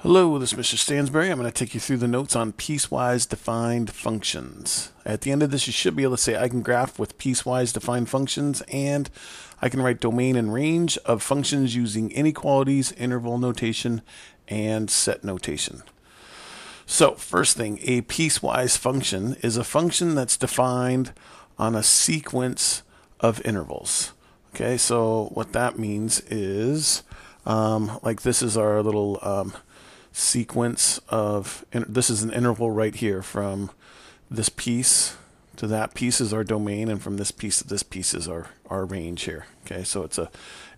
Hello, this is Mr. Stansbury. I'm going to take you through the notes on piecewise defined functions. At the end of this, you should be able to say I can graph with piecewise defined functions, and I can write domain and range of functions using inequalities, interval notation, and set notation. So first thing, a piecewise function is a function that's defined on a sequence of intervals. Okay, so what that means is, like this is our little sequence of, this is an interval right here from this piece to that piece is our domain, and from this piece to this piece is our range here. Okay, so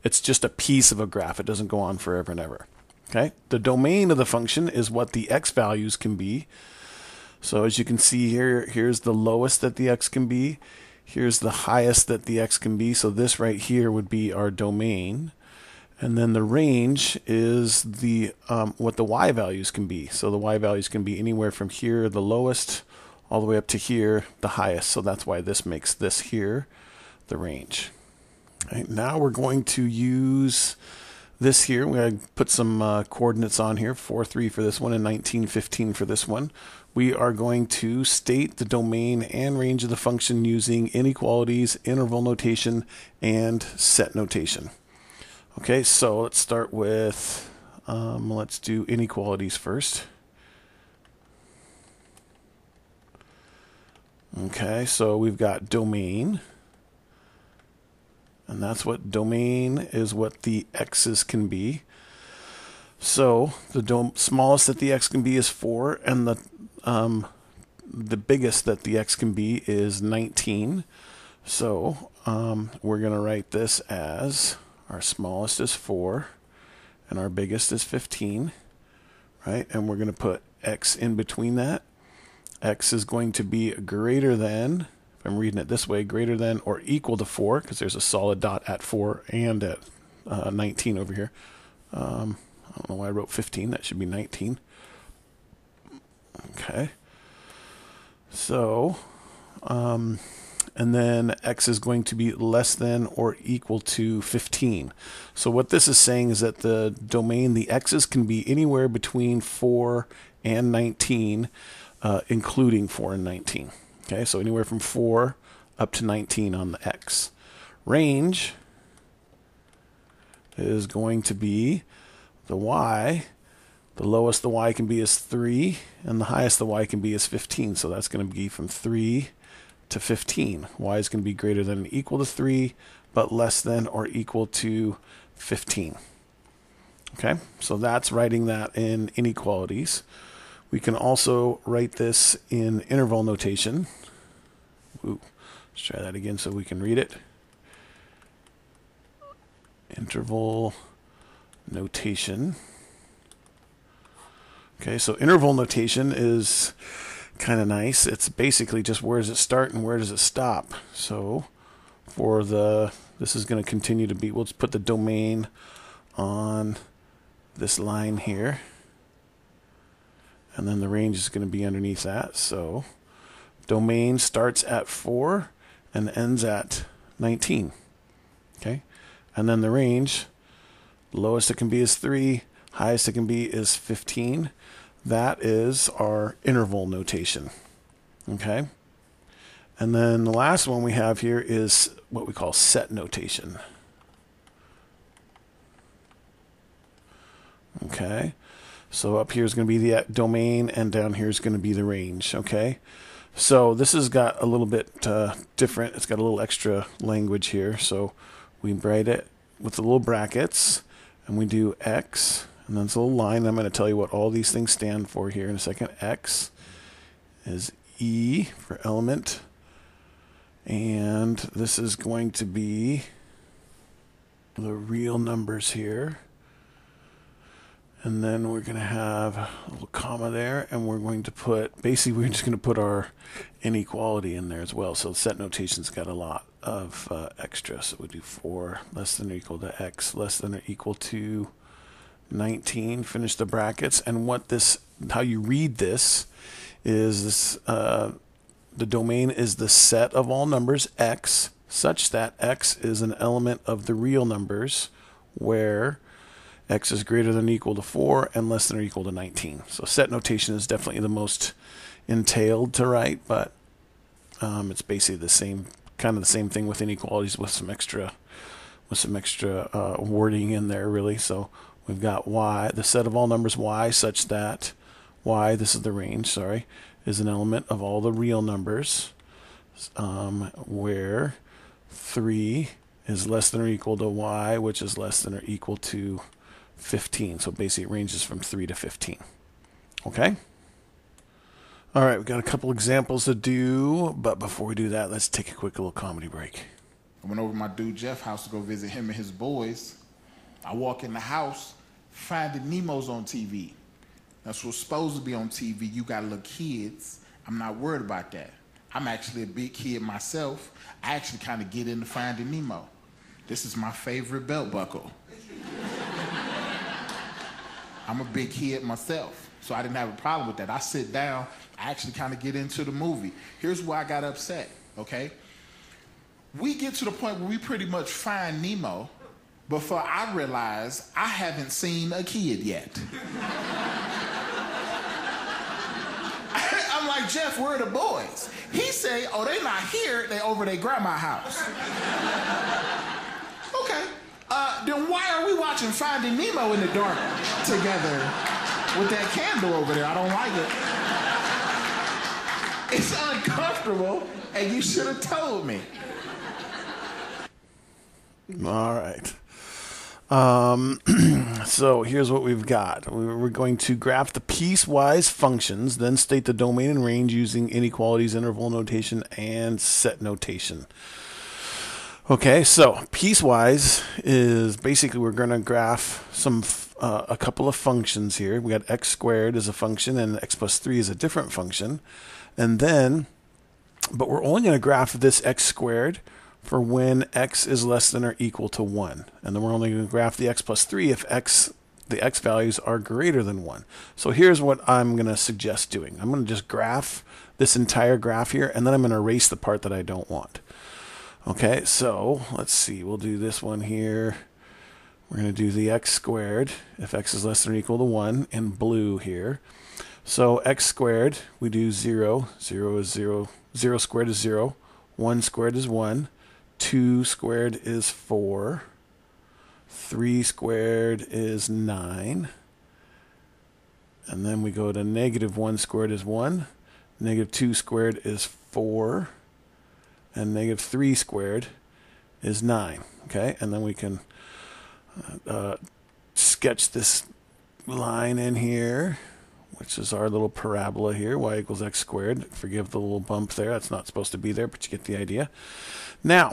it's just a piece of a graph. It doesn't go on forever and ever. Okay, the domain of the function is what the x values can be. So as you can see here, here's the lowest that the x can be. Here's the highest that the x can be. So this right here would be our domain. And then the range is the what the y values can be. So the y values can be anywhere from here, the lowest, all the way up to here, the highest. So that's why this makes this here the range. Right, now we're going to use this here. We're going to put some coordinates on here, 4, 3 for this one and 19, 15 for this one. We are going to state the domain and range of the function using inequalities, interval notation, and set notation. Okay, so let's start with, let's do inequalities first. Okay, so we've got domain, and that's what domain is, what the x's can be. So the smallest that the x can be is 4, and the biggest that the x can be is 19. So we're going to write this as our smallest is 4, and our biggest is 15, right? And we're going to put x in between that. X is going to be greater than, if I'm reading it this way, greater than or equal to 4, because there's a solid dot at 4 and at 19 over here. I don't know why I wrote 15. That should be 19. Okay. So, and then x is going to be less than or equal to 15. So what this is saying is that the domain, the x's can be anywhere between 4 and 19, including 4 and 19. Okay, so anywhere from 4 up to 19 on the x. Range is going to be the y. The lowest the y can be is 3, and the highest the y can be is 15. So that's going to be from 3 to 15. Y is going to be greater than or equal to 3, but less than or equal to 15. Okay, so that's writing that in inequalities. We can also write this in interval notation. Ooh, let's try that again so we can read it. Interval notation. Okay, so interval notation is kind of nice. It's basically just where does it start and where does it stop. So for this is going to continue to be, we'll just put the domain on this line here, and then the range is going to be underneath that. So domain starts at 4 and ends at 19. Okay, and then the range, lowest it can be is 3, highest it can be is 15. That is our interval notation. Okay, and then the last one we have here is what we call set notation. Okay, so up here is going to be the domain, and down here is going to be the range. Okay, so this has got a little bit different. It's got a little extra language here. So we write it with the little brackets, and we do x, and then it's a little line. I'm going to tell you what all these things stand for here in a second. X is E for element, and this is going to be the real numbers here. And then we're going to have a little comma there, and we're going to put, basically we're just going to put our inequality in there as well. So set notation's got a lot of extra. So we do 4 less than or equal to x less than or equal to 19. Finish the brackets. And what this, how you read this is this, the domain is the set of all numbers x such that x is an element of the real numbers where x is greater than or equal to 4 and less than or equal to 19. So set notation is definitely the most entailed to write, but it's basically the same, kind of the same thing with inequalities with some extra wording in there, really. So we've got y, the set of all numbers y such that y, this is the range, sorry, is an element of all the real numbers, where 3 is less than or equal to y, which is less than or equal to 15. So basically it ranges from 3 to 15. Okay? All right, we've got a couple examples to do, but before we do that, let's take a quick little comedy break. I went over to my dude Jeff's house to go visit him and his boys. I walk in the house, Finding Nemo's on TV. That's what's supposed to be on TV. You got little kids. I'm not worried about that. I'm actually a big kid myself. I actually kind of get into Finding Nemo. This is my favorite belt buckle. I'm a big kid myself, so I didn't have a problem with that. I sit down, I actually kind of get into the movie. Here's where I got upset, okay? We get to the point where we pretty much find Nemo before I realize I haven't seen a kid yet. I'm like, Jeff, where are the boys? He say, oh, they not here, they over their grandma's house. Okay, then why are we watching Finding Nemo in the dark together with that candle over there? I don't like it. It's uncomfortable, and you should have told me. All right. So here's what we've got. We're going to graph the piecewise functions, then state the domain and range using inequalities, interval notation, and set notation. Okay, so piecewise is basically we're going to graph a couple of functions here. We got x squared as a function and x plus 3 is a different function. And then, but we're only going to graph this x squared for when x is less than or equal to 1. And then we're only going to graph the x plus 3 if the x values are greater than 1. So here's what I'm going to suggest doing. I'm going to just graph this entire graph here, and then I'm going to erase the part that I don't want. Okay, so let's see. We'll do this one here. We're going to do the x squared if x is less than or equal to 1 in blue here. So x squared, we do 0. 0 is 0. 0 squared is 0. 1 squared is 1. 2 squared is 4. 3 squared is 9. And then we go to negative 1 squared is 1. Negative 2 squared is 4. And negative 3 squared is 9. Okay, and then we can sketch this line in here, which is our little parabola here, y equals x squared. Forgive the little bump there. That's not supposed to be there, but you get the idea. Now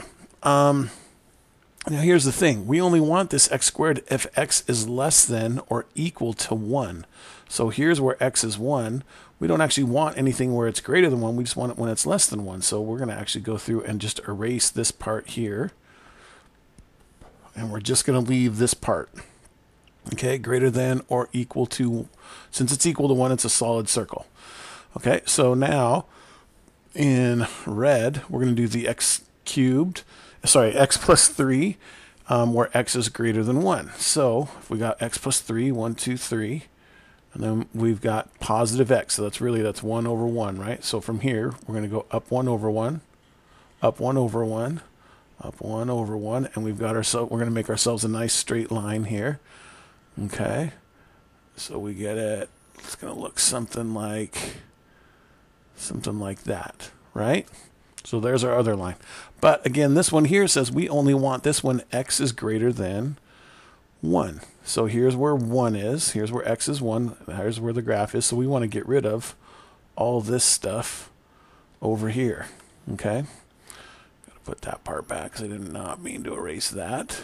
here's the thing. We only want this x squared if x is less than or equal to 1. So here's where x is 1. We don't actually want anything where it's greater than 1. We just want it when it's less than 1. So we're going to actually go through and just erase this part here. And we're just going to leave this part. Okay, greater than or equal to, since it's equal to 1, it's a solid circle. Okay, so now in red, we're going to do the x plus 3, where x is greater than 1. So if we got x plus 3, 1, 2, 3, and then we've got positive x, so that's 1 over 1, right? So from here, we're going to go up 1 over 1, up 1 over 1, up 1 over 1, and we're going to make ourselves a nice straight line here. Okay, so we get it. It's going to look something like that, right? So there's our other line. But again, this one here says we only want this when x is greater than 1. So here's where 1 is. Here's where x is 1. Here's where the graph is. So we want to get rid of all this stuff over here. Okay? Got to put that part back because I did not mean to erase that.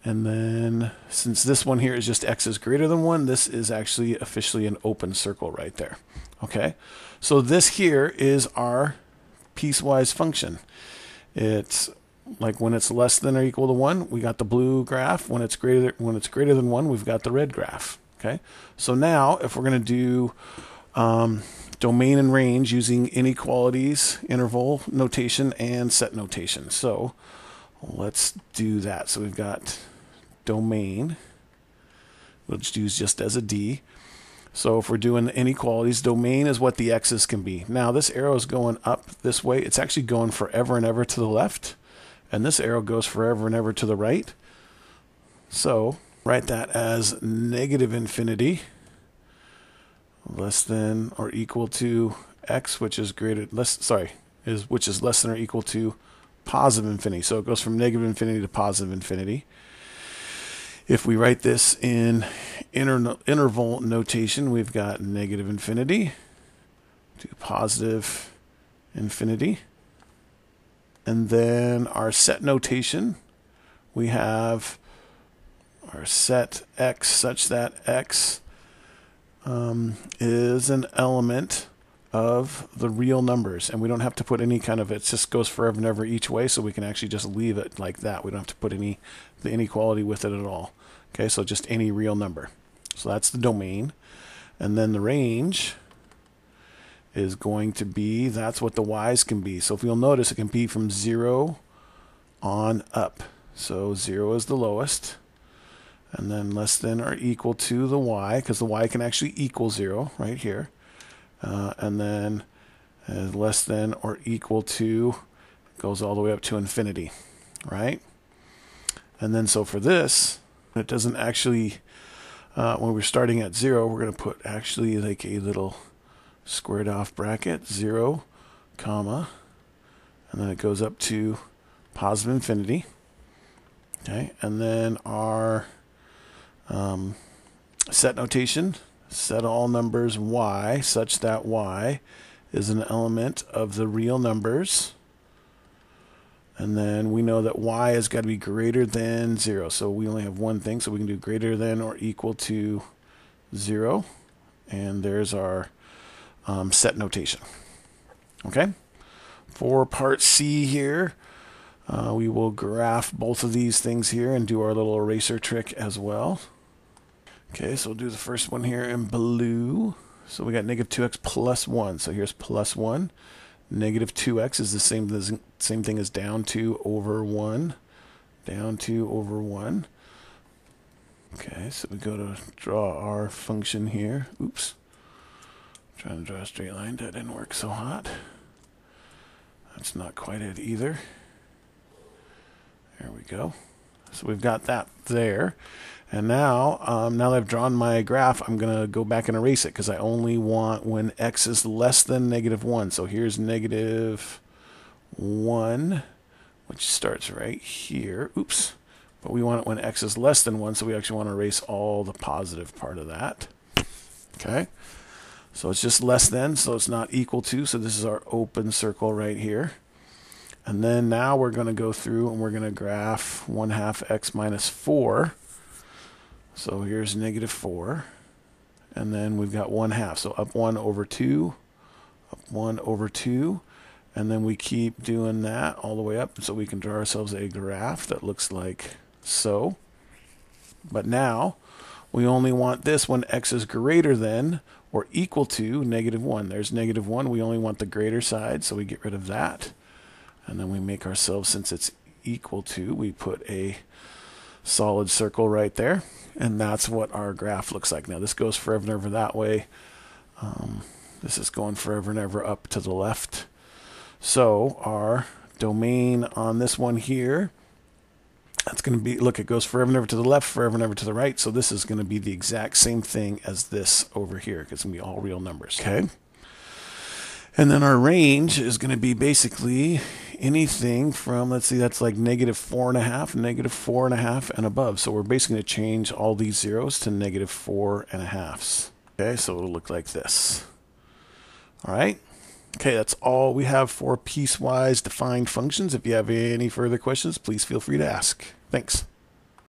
And then since this one here is just x is greater than 1, this is actually officially an open circle right there. Okay? So this here is our piecewise function. It's like when it's less than or equal to 1, we got the blue graph. When it's greater than 1, we've got the red graph. Okay? So now if we're going to do domain and range using inequalities, interval notation, and set notation. So let's do that. So we've got domain we'll just use just as a D. So if we're doing inequalities, domain is what the x's can be. Now this arrow is going up this way. It's actually going forever and ever to the left. And this arrow goes forever and ever to the right. So write that as negative infinity less than or equal to x, which is which is less than or equal to positive infinity. So it goes from negative infinity to positive infinity. If we write this in interval notation, we've got negative infinity to positive infinity. And then our set notation, we have our set x such that x is an element of the real numbers. And we don't have to put any kind of, it just goes forever and ever each way, so we can actually just leave it like that. We don't have to put the inequality with it at all. Okay, so just any real number. So that's the domain. And then the range is going to be, that's what the y's can be. So if you'll notice, it can be from 0 on up. So 0 is the lowest. And then less than or equal to the y, because the y can actually equal 0 right here. And then less than or equal to, goes all the way up to infinity, right? And then so for this, it doesn't actually, when we're starting at 0, we're going to put actually like a little squared off bracket, 0, comma, and then it goes up to positive infinity. Okay, and then our set notation, set all numbers y such that y is an element of the real numbers. And then we know that y has got to be greater than 0. So we only have one thing, so we can do greater than or equal to 0. And there's our set notation. Okay? For part C here, we will graph both of these things here and do our little eraser trick as well. Okay, so we'll do the first one here in blue. So we got negative 2x plus 1. So here's plus 1. Negative 2x is the same thing as down 2 over 1. Down 2 over 1. Okay, so we go to draw our function here. Oops. Trying to draw a straight line. That didn't work so hot. That's not quite it either. There we go. So we've got that there. And now, now that I've drawn my graph, I'm going to go back and erase it because I only want when x is less than negative 1. So here's negative 1, which starts right here. Oops. But we want it when x is less than 1, so we actually want to erase all the positive part of that. Okay. So it's just less than, so it's not equal to. So this is our open circle right here. And then now we're going to go through and we're going to graph 1/2 x minus 4. So here's negative 4. And then we've got 1/2. So up 1 over 2, up 1 over 2. And then we keep doing that all the way up so we can draw ourselves a graph that looks like so. But now we only want this when x is greater than or equal to negative 1. There's negative 1. We only want the greater side, so we get rid of that. And then we make ourselves, since it's equal to, we put a solid circle right there. And that's what our graph looks like. Now this goes forever and ever that way. This is going forever and ever up to the left. So our domain on this one here, that's going to be, look, it goes forever and ever to the left, forever and ever to the right. So this is going to be the exact same thing as this over here, because it's going to be all real numbers. Okay. And then our range is going to be basically anything from, let's see, that's like negative 4.5, negative 4.5, and above. So we're basically going to change all these zeros to negative 4.5s. Okay, so it'll look like this. All right. Okay, that's all we have for piecewise defined functions. If you have any further questions, please feel free to ask. Thanks.